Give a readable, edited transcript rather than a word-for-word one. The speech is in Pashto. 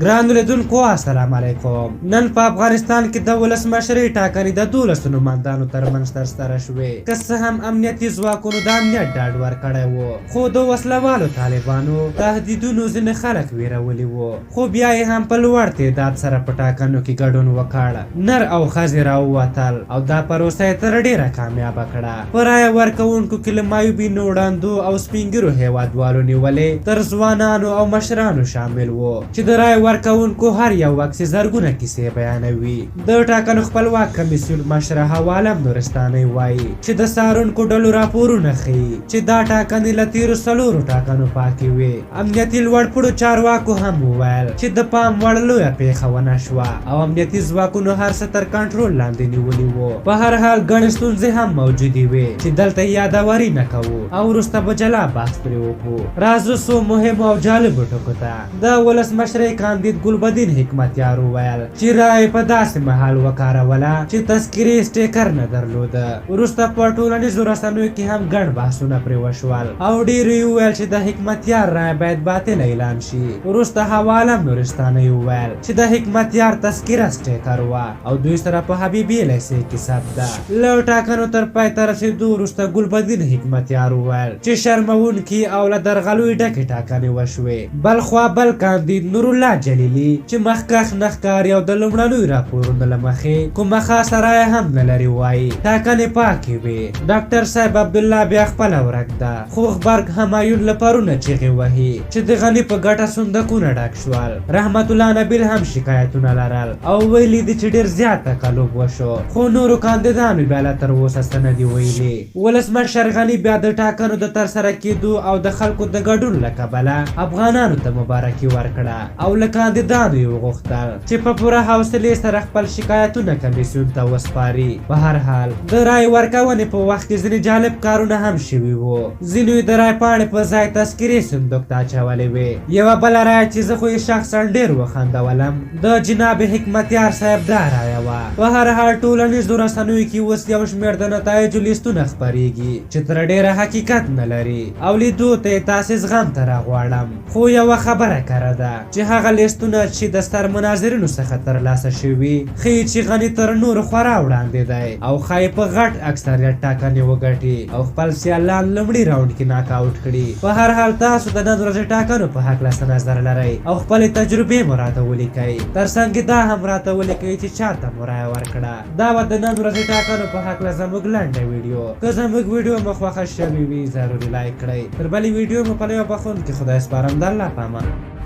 ګران لیدونکو السلام علیکم. نن په افغانستان کې د ولسمشرۍ ټاکنې د 12 نمایندانو ترمنځ ترسره شوې. که څه هم امنیتي ځواکونو د امنیت ډاډ ورکړی و، خو د وسلوالو طالبانو تهدیدونو ځینې خلک ویرولي وو، خو بیا یې هم په لوړ تعداد سره په ټاکنو کې ګډون وکړ. نر او ښځې راووتل او دا پروسه یې تر ډېره کامیابه کړه. په رایه ورکوونکو کې له مایوبینو وړاندو او سپین ږیرو هېوادوالو نیولې تر ځوانانو او مشرانو شامل وو، چې د رایه ورکوونکو هر یو واکسي زرګونه کیسې بیانوي. د ټاکنو خپلواک کمیسیون مشره حوا علم نورستانۍ وایي چې د څارونکو ډلو راپورونه ښیي چې دا ټاکنې له تېرو 4 ټاکنو پاکې وې. امنیتي لوړپوړو چارواکو هم وویل چې د پام وړ لویه پیښه ونه شوه او امنیتي ځواکونو هر څه تر کنټرول لاندې نیولي وو. په هر حال ګڼې ستونزې هم موجودې وې چې دلته یادوري نه کوو او وروسته به جلا بحث پرې وکړو. راځو څو مهمو او جالبو ټکو ته. د ولسمشرۍ کاندید ګلبدین حکمتیار وویل چې رایې په داسې مهال وکاروله چې تذکرې سټیکر نه درلوده. وروسته په ټولنیزو رسنیو کې هم ګڼ بحثونه پرې وشول او ډېرو یې وویل چې د حکمتیار رایه باید باطله اعلان شي. وروسته حوا علم نورستانۍ وویل چې د حکمتیار تذکره سټیکر وه او دوی سره په حبیبي لیسې کې ثبت ده. له ټاکنو تر پای ته رسېدو وروسته ګلبدین حکمتیار وویل چې شرموونکي او له درغلیو ډکې ټاکنې وشوې. بلخوا بل کاندید نورالله جلیلي چې مخکښ نه ښکاري او د لومړنیو راپورونو له مخې کومه خاصه رایه هم نه لري وایي ټاکنې پاکې وې. ډاکټر صاحب عبدالله بیا خپله ورک ده. خو غبرګ همایون له پرونه چیغې وهي چې د غني په ګټه صندوقونه ډک شول. رحمت الله نبیل هم شکایتونه لرل او ویلي دي چې ډېر زیات تقلب وشو، خو نورو کاندیدانو بیا لا تر اوسه څه نه دي ویلي. ولسمشر غني بیا د ټاکنو د ترسره کېدو او د خلکو د ګډون له کبله افغانانو ته مبارکي ورکړه او له کاندیدانو یې وغوښتل چې په پوره حوصلې سره خپل شکایتونه کمیسیون ته وسپاري. په هر حال د رایې ورکونې په وخت کې ځینې جالب کارونه هم شوي وو. ځینو یې د رایې پاڼې په ځای تذکرې صندوق ته اچولې وې. یوه بله رایه چې زه خو یې شخصا ډېر وخندولم د جناب حکمتیار صاحب دا رایه وه. په هر حال ټولنیزو رسنیو کې اوس یو شمېر د نتایجو لیستونه خپرېږي چې تر ډېره حقیقت نه لري او لیدو ته یې تاسې زغم ته راغواړم. خو یوه خبره کره ده چې هغه لیستونه چې د ستر مناظرینو څخه ترلاسه شوي ښیي چې غني تر نورو خورا وړاندې دی او ښایي په غټ اکثریت ټاکنې وګټي او خپل سیالان لومړي راونډ کې ناک آوټ کړي. په هر حال تاسو د نن ورځې ټاکنو په هکله څه نظر لرئ او خپلې تجربې مو راته ولیکئ. تر څنګ دا هم راته ولیکئ چې چاته مو رایه ورکړه. دا به د نن ورځې ټاکنو په هکله زموږ لنډه ویډیو. که زموږ ویډیو مو خوښه شوې وي ضروري لایک کړئ. تر بلې ویډیو مو په یو بخښونکي خدای سپارم. د الله په امان.